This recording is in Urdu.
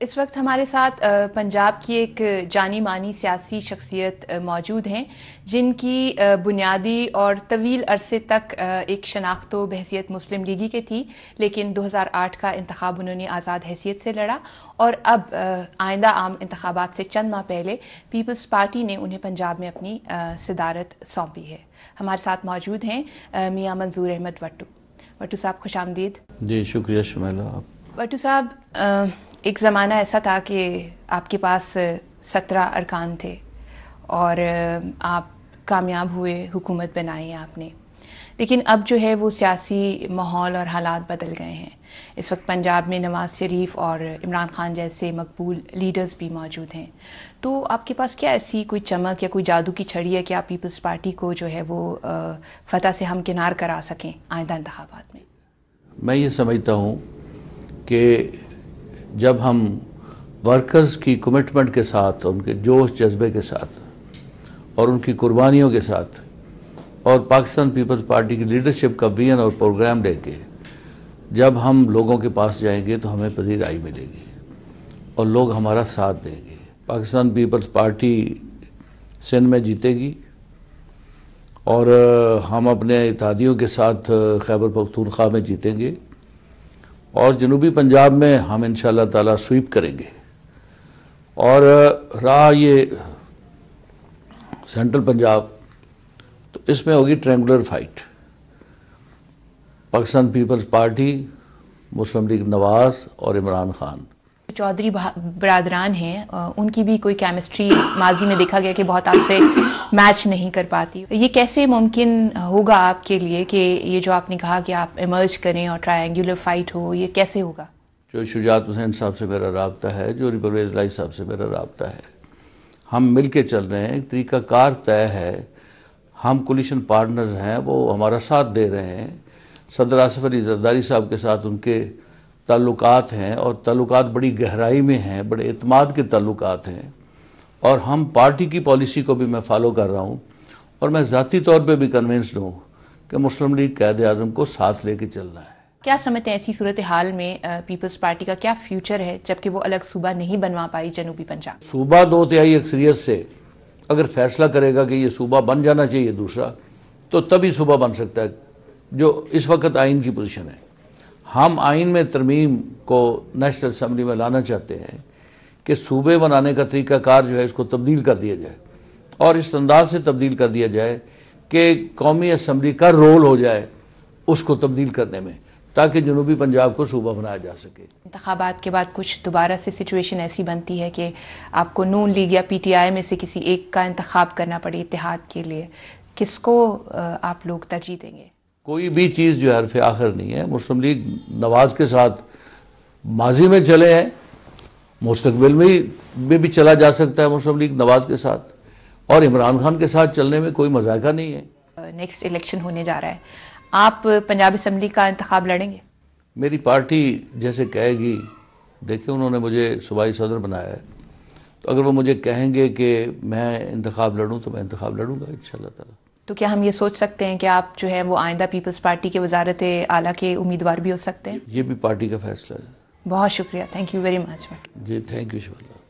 اس وقت ہمارے ساتھ پنجاب کی ایک جانی مانی سیاسی شخصیت موجود ہیں جن کی بنیادی اور طویل عرصے تک ایک شناخت و بحیثیت مسلم لیگی کی تھی، لیکن 2008 کا انتخاب انہوں نے آزاد حیثیت سے لڑا اور اب آئندہ عام انتخابات سے چند ماہ پہلے پیپلز پارٹی نے انہیں پنجاب میں اپنی صدارت سونپی ہے۔ ہمارے ساتھ موجود ہیں میاں منظور احمد وٹو۔ وٹو صاحب خوش آمدید۔ جی شکریہ شمیلہ۔ وٹو صاحب، ایک زمانہ ایسا تھا کہ آپ کے پاس 17 ارکان تھے اور آپ کامیاب ہوئے، حکومت بنائی آپ نے، لیکن اب جو ہے وہ سیاسی ماحول اور حالات بدل گئے ہیں۔ اس وقت پنجاب میں نواز شریف اور عمران خان جیسے مقبول لیڈرز بھی موجود ہیں، تو آپ کے پاس کیا ایسی کوئی چمک یا کوئی جادو کی چھڑی ہے کہ آپ پیپلز پارٹی کو جو ہے وہ فتح سے ہمکنار کرا سکیں آئندہ انتخابات میں؟ میں یہ سمجھتا ہوں کہ جب ہم ورکرز کی کمٹمنٹ کے ساتھ، ان کے جوش جذبے کے ساتھ اور ان کی قربانیوں کے ساتھ اور پاکستان پیپلز پارٹی کی لیڈرشپ کا ویژن اور پروگرام لے کے جب ہم لوگوں کے پاس جائیں گے تو ہمیں پذیرائی ملے گی اور لوگ ہمارا ساتھ دیں گے۔ پاکستان پیپلز پارٹی سندھ میں جیتے گی اور ہم اپنے اتحادیوں کے ساتھ خیبر پختونخوا میں جیتیں گے اور جنوبی پنجاب میں ہم انشاءاللہ تعالیٰ سویپ کریں گے، اور رہا یہ سینٹرل پنجاب تو اس میں ہوگی ٹرینگولر فائٹ۔ پاکستان پیپلز پارٹی، مسلم لیگ نواز اور عمران خان۔ چودھری برادران ہیں، ان کی بھی کوئی کیمسٹری ماضی میں دیکھا گیا کہ بہت آپ سے میچ نہیں کر پاتی، یہ کیسے ممکن ہوگا آپ کے لیے کہ یہ جو آپ نے کہا کہ آپ ایمرج کریں اور ٹرائنگولر فائٹ ہو، یہ کیسے ہوگا؟ جو شجاعت حسین صاحب سے میرا رابطہ ہے، جو پرویز الہی صاحب سے میرا رابطہ ہے، ہم مل کے چل رہے ہیں، ایک طریقہ کار طے ہے، ہم کولیشن پارٹنرز ہیں، وہ ہمارا ساتھ دے رہے ہیں۔ صدر آصف علی زرداری صاحب کے ساتھ ان کے تعلقات ہیں اور تعلقات بڑی گہرائی میں ہیں، بڑے اعتماد کے تعلقات ہیں، اور ہم پارٹی کی پالیسی کو بھی میں فالو کر رہا ہوں، اور میں ذاتی طور پہ بھی کنونسڈ ہوں کہ مسلم لیگ قائد اعظم کو ساتھ لے کے چلنا ہے۔ کیا سمجھتے ہیں ایسی صورتحال میں پیپلز پارٹی کا کیا فیوچر ہے جبکہ وہ الگ صوبہ نہیں بنوا پائی جنوبی پنجاب؟ صوبہ 2/3 اکثریت سے اگر فیصلہ کرے گا کہ یہ صوبہ بن جانا چاہیے دوسرا، تو تبھی صوبہ بن سکتا ہے، جو اس وقت آئین کی پوزیشن ہے۔ ہم آئین میں ترمیم کو نیشنل اسمبلی میں لانا چاہتے ہیں کہ صوبے بنانے کا طریقہ کار جو ہے اس کو تبدیل کر دیا جائے، اور اس انداز سے تبدیل کر دیا جائے کہ قومی اسمبلی کا رول ہو جائے اس کو تبدیل کرنے میں، تاکہ جنوبی پنجاب کو صوبہ بنایا جا سکے۔ انتخابات کے بعد کچھ دوبارہ سے سچویشن ایسی بنتی ہے کہ آپ کو نون لیگ یا پی ٹی آئی میں سے کسی ایک کا انتخاب کرنا پڑے اتحاد کے لیے، کس کو آپ لوگ ترجیح دیں گے؟ کوئی بھی چیز جو حرف آخر نہیں ہے۔ مسلم لیگ نواز کے ساتھ ماضی میں چلے ہیں، مستقبل میں بھی چلا جا سکتا ہے مسلم لیگ نواز کے ساتھ، اور عمران خان کے ساتھ چلنے میں کوئی مذائقہ نہیں ہے۔ نیکسٹ الیکشن ہونے جا رہا ہے، آپ پنجاب اسمبلی کا انتخاب لڑیں گے؟ میری پارٹی جیسے کہے گی، دیکھیں انہوں نے مجھے صوبائی صدر بنایا ہے، تو اگر وہ مجھے کہیں گے کہ میں انتخاب لڑوں تو میں انتخاب لڑوں گا انشاءاللہ تعالی۔ تو کیا ہم یہ سوچ سکتے ہیں کہ آپ جو ہے وہ آئندہ پیپلز پارٹی کے وزارت اعلیٰ کے امیدوار بھی ہو سکتے ہیں؟ یہ بھی پارٹی کا فیصلہ ہے۔ بہت شکریہ، تھینک یو ویری مچ۔ جی تھینک یو شکریہ۔